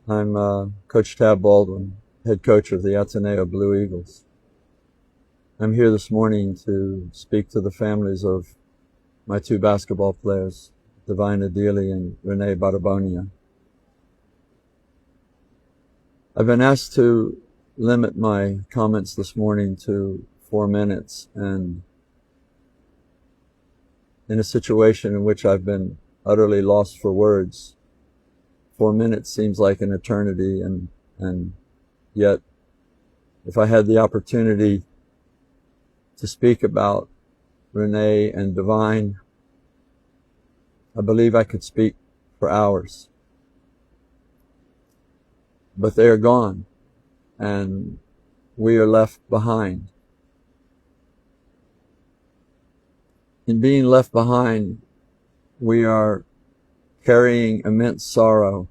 I'm Coach Tab Baldwin, head coach of the Ateneo Blue Eagles. I'm here this morning to speak to the families of my two basketball players, Adili and Rene Baterbonia. I've been asked to limit my comments this morning to 4 minutes, and in a situation in which I've been utterly lost for words, 4 minutes seems like an eternity, and yet if I had the opportunity to speak about Rene and Divine, I believe I could speak for hours. But they are gone, and we are left behind. In being left behind, we are carrying immense sorrow.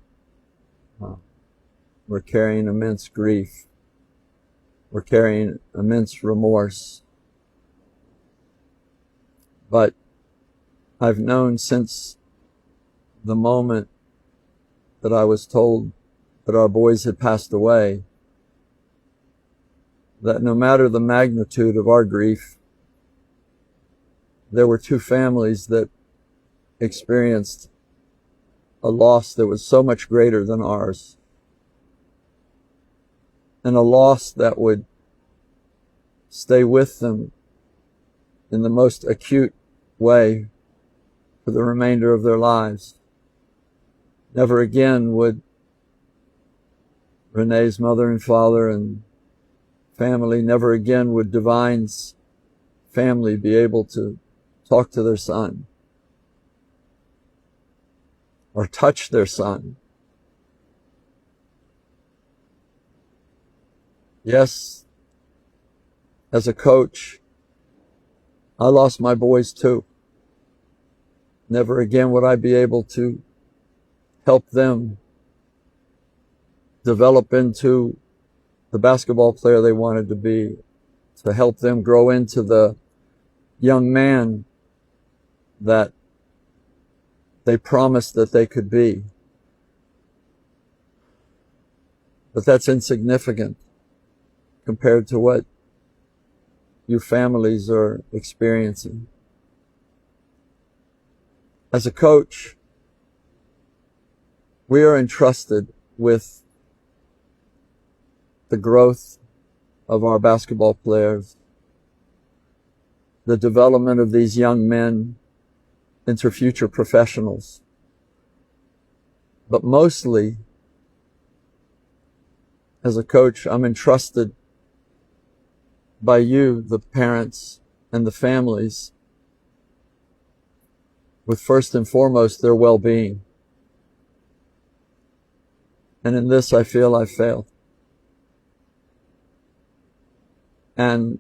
We're carrying immense grief. We're carrying immense remorse. But I've known since the moment that I was told that our boys had passed away, that no matter the magnitude of our grief, there were two families that experienced a loss that was so much greater than ours, and a loss that would stay with them in the most acute way for the remainder of their lives. Never again would Rene's mother and father and family, never again would Divine's family be able to talk to their son or touch their son. Yes, as a coach, I lost my boys too. Never again would I be able to help them develop into the basketball player they wanted to be, to help them grow into the young man that they promised that they could be. But that's insignificant compared to what you families are experiencing. As a coach, we are entrusted with the growth of our basketball players, the development of these young men into future professionals. But mostly, as a coach, I'm entrusted by you, the parents and the families, with first and foremost their well-being. And in this, I feel I've failed. And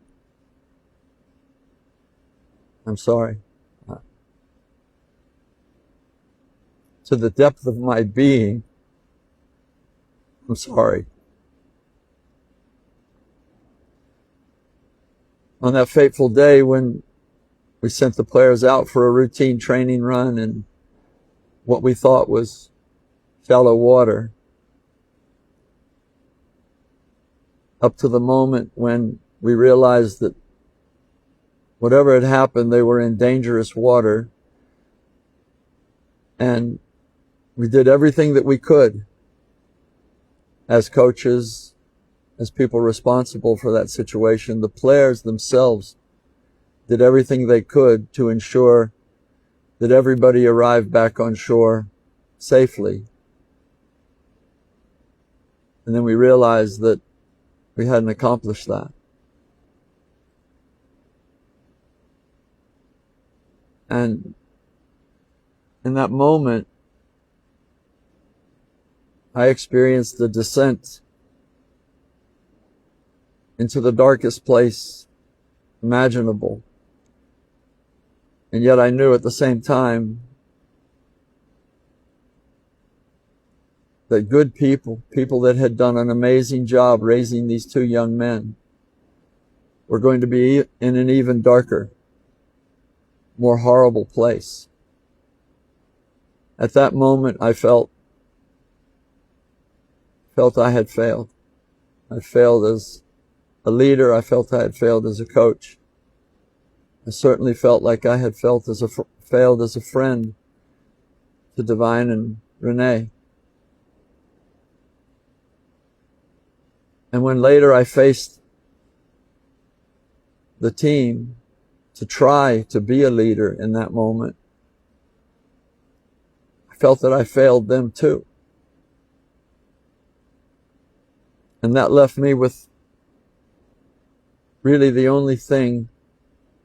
I'm sorry. To the depth of my being, I'm sorry. On that fateful day when we sent the players out for a routine training run in what we thought was shallow water, up to the moment when we realized that whatever had happened, they were in dangerous water, and we did everything that we could as coaches, as people responsible for that situation. The players themselves did everything they could to ensure that everybody arrived back on shore safely. And then we realized that we hadn't accomplished that. And in that moment, I experienced the descent into the darkest place imaginable. And yet I knew at the same time that good people, people that had done an amazing job raising these two young men, were going to be in an even darker, more horrible place. At that moment, I felt felt I had failed. I failed as a leader. I felt I had failed as a coach. I certainly felt like I had failed as a friend to Divine and Rene. And when later I faced the team to try to be a leader in that moment, I felt that I failed them too. And that left me with really the only thing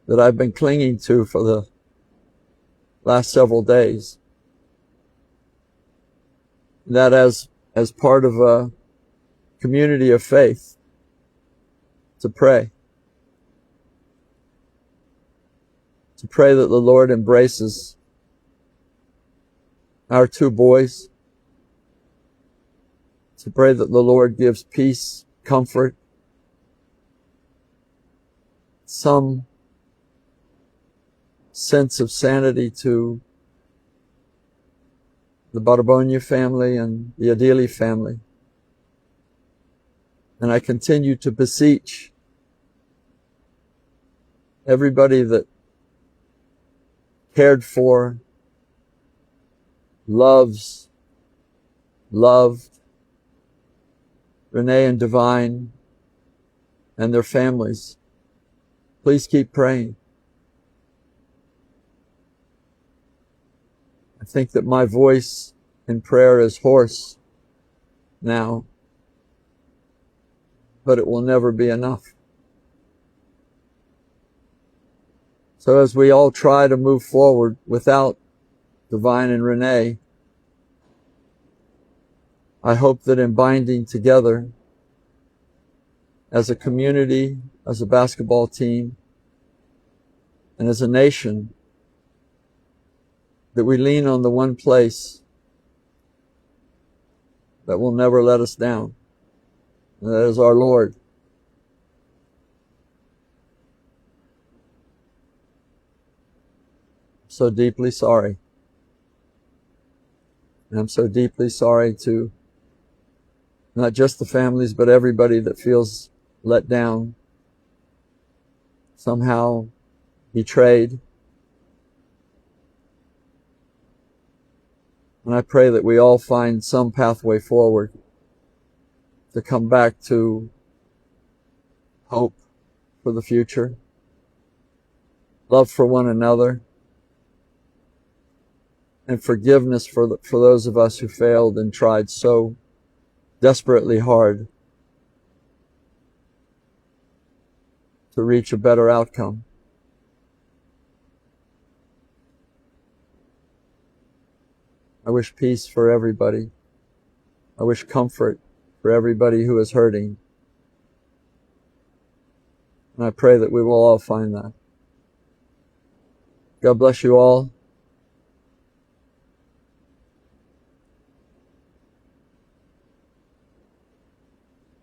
that I've been clinging to for the last several days. That as part of a community of faith, to pray. To pray that the Lord embraces our two boys. To pray that the Lord gives peace, comfort, some sense of sanity to the Baterbonia family and the Adili family. And I continue to beseech everybody that cared for, loved Rene and Divine and their families. Please keep praying. I think that my voice in prayer is hoarse now, but it will never be enough. So as we all try to move forward without Divine and Rene, I hope that in binding together as a community, as a basketball team, and as a nation, that we lean on the one place that will never let us down, and that is our Lord. I'm so deeply sorry. And I'm so deeply sorry to not just the families, but everybody that feels let down, somehow betrayed. And I pray that we all find some pathway forward to come back to hope for the future, love for one another, and forgiveness for those of us who failed and tried so desperately hard to reach a better outcome. I wish peace for everybody. I wish comfort for everybody who is hurting. And I pray that we will all find that. God bless you all.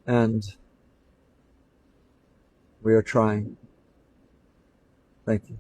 And we are trying. Thank you.